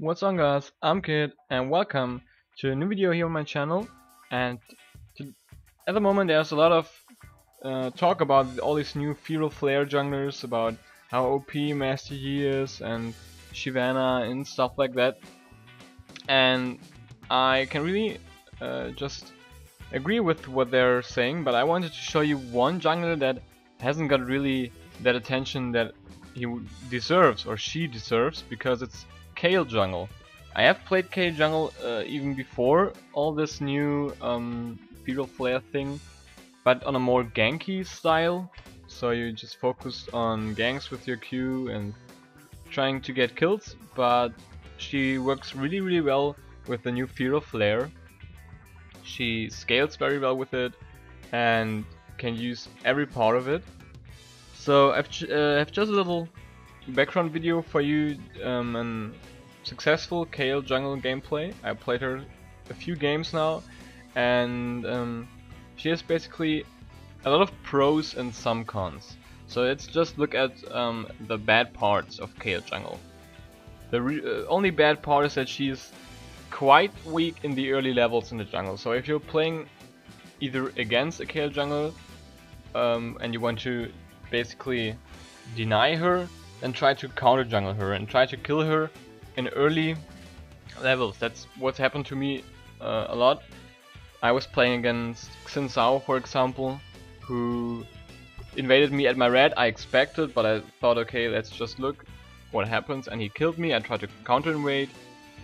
What's on, guys? I'm Kid and welcome to a new video here on my channel. And at the moment there's a lot of talk about all these new feral flare junglers, about how OP Master Yi is and Shyvana and stuff like that. And I can really just agree with what they're saying, but I wanted to show you one jungler that hasn't got really that attention that he deserves or she deserves, because it's Kayle Jungle. I have played Kayle Jungle even before all this new feral flare thing, but on a more ganky style. So you just focus on ganks with your Q and trying to get kills, but she works really well with the new feral flare. She scales very well with it and can use every part of it. So I've just a little background video for you, an successful Kayle Jungle gameplay. I played her a few games now, and she has basically a lot of pros and some cons. So let's just look at the bad parts of Kayle Jungle. The only bad part is that she's quite weak in the early levels in the jungle. So if you're playing either against a Kayle Jungle and you want to basically deny her, then try to counter jungle her and try to kill her in early levels. That's what's happened to me a lot. I was playing against Xin Zhao, for example, who invaded me at my red. I expected, but I thought, okay, let's just look what happens, and he killed me. I tried to counter invade.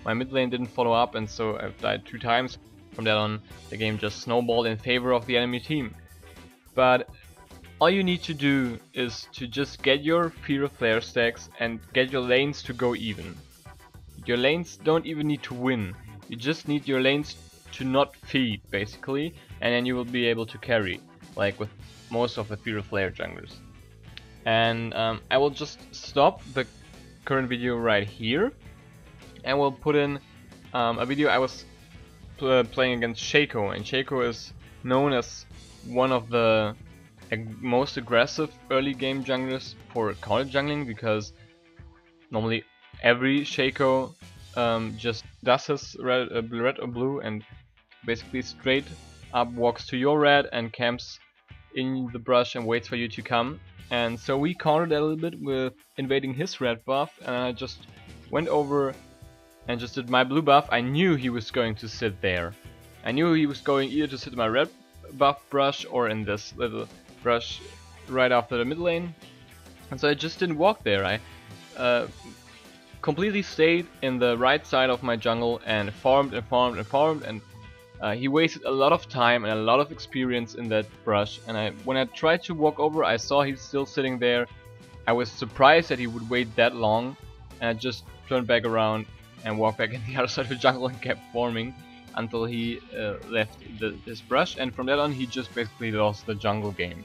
My mid lane didn't follow up, and so I've died 2 times. From that on, the game just snowballed in favor of the enemy team. But all you need to do is to just get your feral flare stacks and get your lanes to go even. Your lanes don't even need to win. You just need your lanes to not feed, basically, and then you will be able to carry, like with most of the feral flare junglers. And I will just stop the current video right here, and we'll put in a video I was playing against Shaco, and Shaco is known as one of the most aggressive early game junglers for counter jungling, because normally every Shaco just does his red or blue and basically straight up walks to your red and camps in the brush and waits for you to come. And so we countered a little bit with invading his red buff, and I just went over and just did my blue buff. I knew he was going to sit there. I knew he was going either to sit in my red buff brush or in this little brush right after the mid lane, and so I just didn't walk there. I completely stayed in the right side of my jungle and farmed, and he wasted a lot of time and a lot of experience in that brush. And when I tried to walk over, I saw he's still sitting there. I was surprised that he would wait that long, and I just turned back around and walked back in the other side of the jungle and kept farming until he left his brush. And from that on, he just basically lost the jungle game,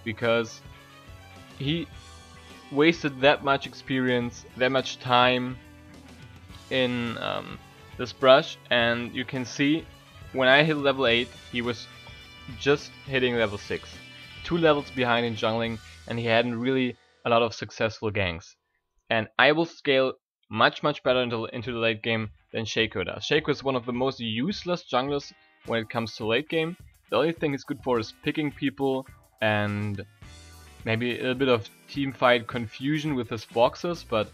because he wasted that much experience, that much time in this brush. And you can see when I hit level 8, he was just hitting level 6, 2 levels behind in jungling, and he hadn't really a lot of successful ganks. And I will scale much better into the late game than Shaco does. Shaco is one of the most useless junglers when it comes to late game. The only thing he's good for is picking people and maybe a little bit of team fight confusion with his boxes, but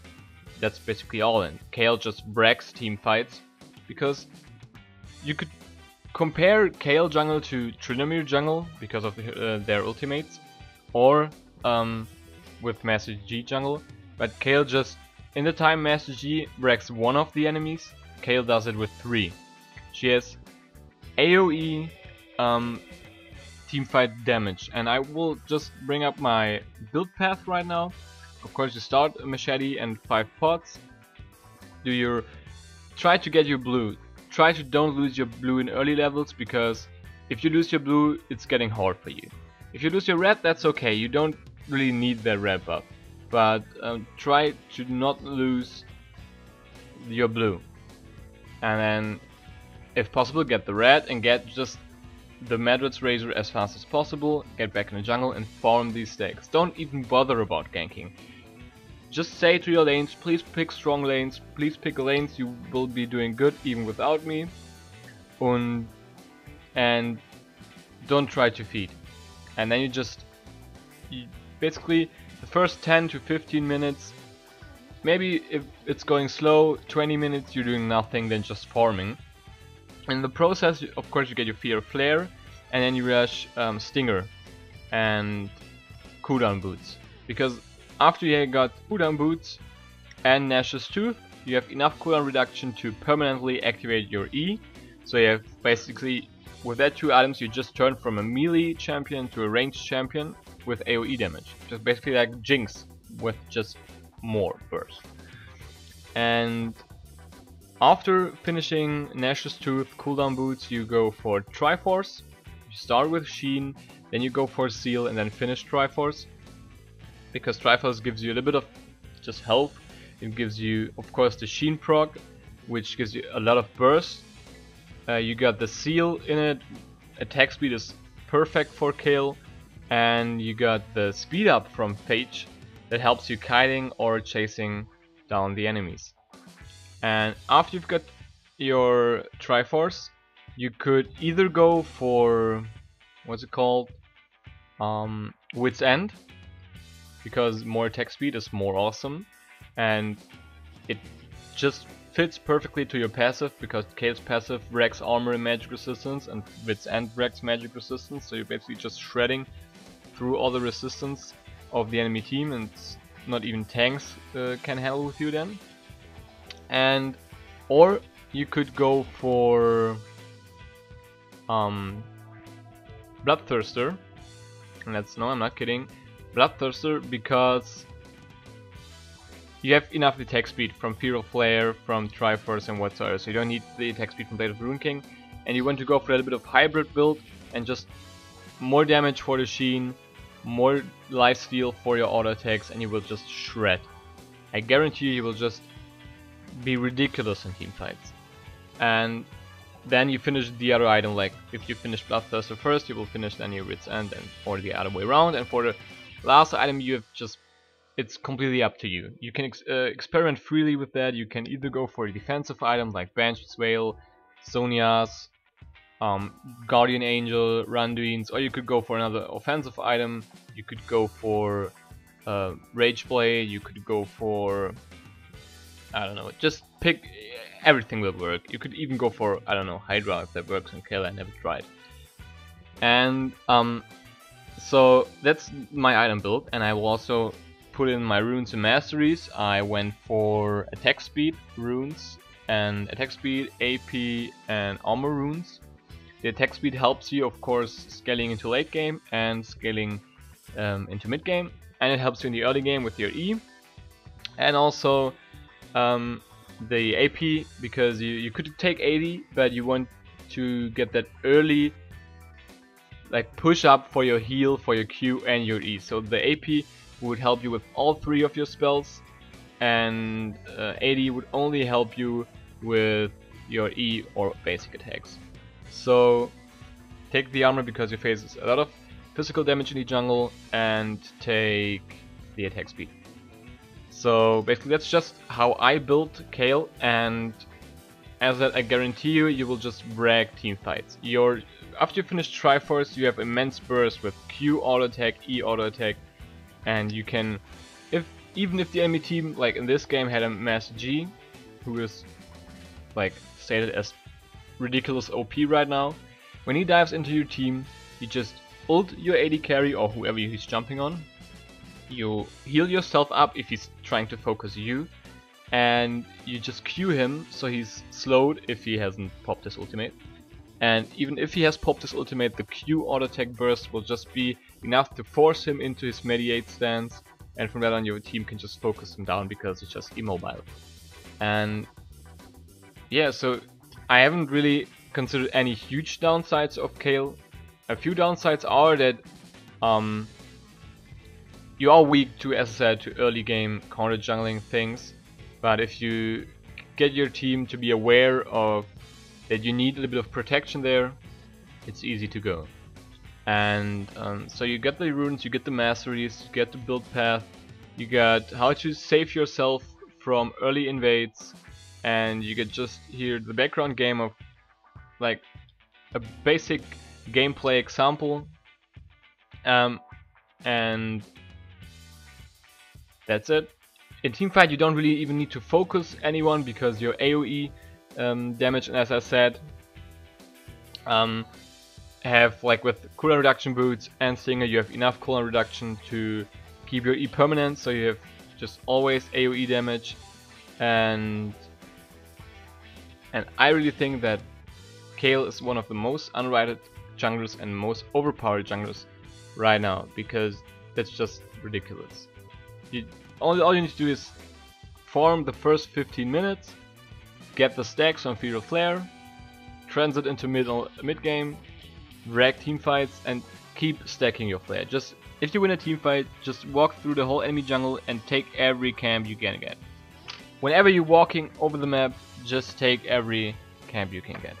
that's basically all. And Kayle just breaks team fights, because you could compare Kayle Jungle to Tryndamere Jungle because of their ultimates, or with Master Yi Jungle. But Kayle just, in the time Master Yi breaks one of the enemies, Kayle does it with 3. She has AoE teamfight damage, and I will just bring up my build path right now. Of course, you start a machete and 5 pots. Try to get your blue. Try to don't lose your blue in early levels, because if you lose your blue, it's getting hard for you. If you lose your red, that's okay. You don't really need that red buff. But try to not lose your blue, and then if possible get the red and get just the Madrid's Razor as fast as possible, get back in the jungle and farm these stacks. Don't even bother about ganking. just say to your lanes, please pick strong lanes, please pick lanes you will be doing good even without me, and don't try to feed. And then you basically the first 10 to 15 minutes, maybe if it's going slow, 20 minutes you're doing nothing then just farming. In the process, of course, you get your Fear Flare, and then you rush Stinger and cooldown boots. Because after you got cooldown boots and Nash's Tooth, you have enough cooldown reduction to permanently activate your E. So you have basically, with that 2 items, you just turn from a melee champion to a ranged champion with AoE damage. Just basically like Jinx with just more burst. And after finishing Nash's Tooth, cooldown boots, you go for Triforce. You start with Sheen, then you go for Seal, and then finish Triforce. Because Triforce gives you a little bit of just health. It gives you, of course, the Sheen proc, which gives you a lot of burst. You got the Seal in it. Attack speed is perfect for Kayle. And you got the speed up from Phage that helps you kiting or chasing down the enemies. And after you've got your Triforce, you could either go for, what's it called, Wit's End, because more attack speed is more awesome, and it just fits perfectly to your passive, because Kayle's passive wrecks armor and magic resistance, and Wit's End wrecks magic resistance, so you're basically just shredding through all the resistance of the enemy team, and not even tanks can handle with you then. And or you could go for Bloodthirster, and that's, no, I'm not kidding, Bloodthirster, because you have enough attack speed from Feral Flare, from Triforce and whatsoever, so you don't need the attack speed from Blade of Rune King, and you want to go for a little bit of hybrid build and just more damage for the Sheen, more lifesteal for your auto attacks, and you will just shred. I guarantee you will just be ridiculous in team fights. And then you finish the other item, like if you finish Bloodthirster first, you will finish then your Wit's End, and or the other way around. And for the last item, you have just, it's completely up to you. You can experiment freely with that. You can either go for a defensive item like Banshee's Veil, Sonia's, Guardian Angel, Randuin's, or you could go for another offensive item. You could go for Rage Blade, you could go for, I don't know, just pick, everything will work. You could even go for, I don't know, Hydra if that works in Kayle, I never tried. And so that's my item build, and I will also put in my runes and masteries. I went for attack speed runes, and attack speed, AP and armor runes. The attack speed helps you, of course, scaling into late game and scaling into mid game, and it helps you in the early game with your E. And also the AP, because you could take 80, but you want to get that early like push up for your heal, for your Q and your E. So the AP would help you with all 3 of your spells, and 80 would only help you with your E or basic attacks. So take the armor because you face a lot of physical damage in the jungle, and take the attack speed. So basically that's just how I built Kayle, and as I guarantee you, you will just wreck team fights. After you finish Triforce, you have immense burst with Q auto attack, E auto attack, and you can, even if the enemy team, like in this game, had a Master G, who is like stated as ridiculous OP right now, when he dives into your team, you just ult your AD carry or whoever he's jumping on. You heal yourself up if he's trying to focus you, and you just Q him so he's slowed if he hasn't popped his ultimate. And even if he has popped his ultimate, the Q auto attack burst will just be enough to force him into his mediate stance, and from that on your team can just focus him down because he's just immobile. And yeah, so I haven't really considered any huge downsides of Kayle. A few downsides are that you are weak to, as I said, to early game counter jungling things, but if you get your team to be aware of that you need a little bit of protection there, it's easy to go. And so you get the runes, you get the masteries, you get the build path, you got how to save yourself from early invades, and you get just here the background game of like a basic gameplay example, and that's it. In teamfight you don't really even need to focus anyone because your AoE damage, and as I said, have like with cooldown reduction boots and Stinger you have enough cooldown reduction to keep your E permanent, so you have just always AoE damage, and I really think that Kayle is one of the most underrated junglers and most overpowered junglers right now, because that's just ridiculous. All you need to do is farm the first 15 minutes, get the stacks on Feral Flare, transit into mid game, wreck teamfights, and keep stacking your flare. Just if you win a teamfight, just walk through the whole enemy jungle and take every camp you can get. Whenever you're walking over the map, just take every camp you can get,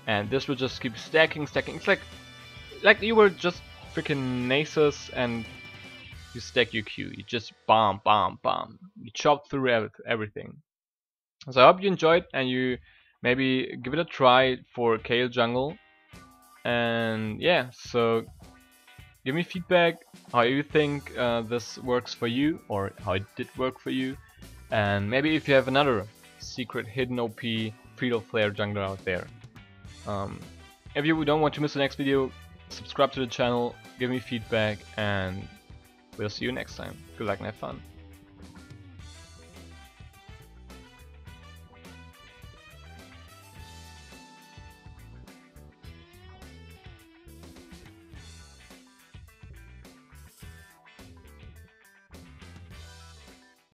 and this will just keep stacking. It's like you were just freaking Nasus and you stack your Q. You just bomb. You chop through everything. So I hope you enjoyed, and you maybe give it a try for Kayle Jungle. And yeah, so give me feedback how you think this works for you, or how it did work for you, and maybe if you have another secret hidden OP Feral Flare jungler out there. If you don't want to miss the next video, subscribe to the channel, give me feedback, and we'll see you next time. Good luck and have fun.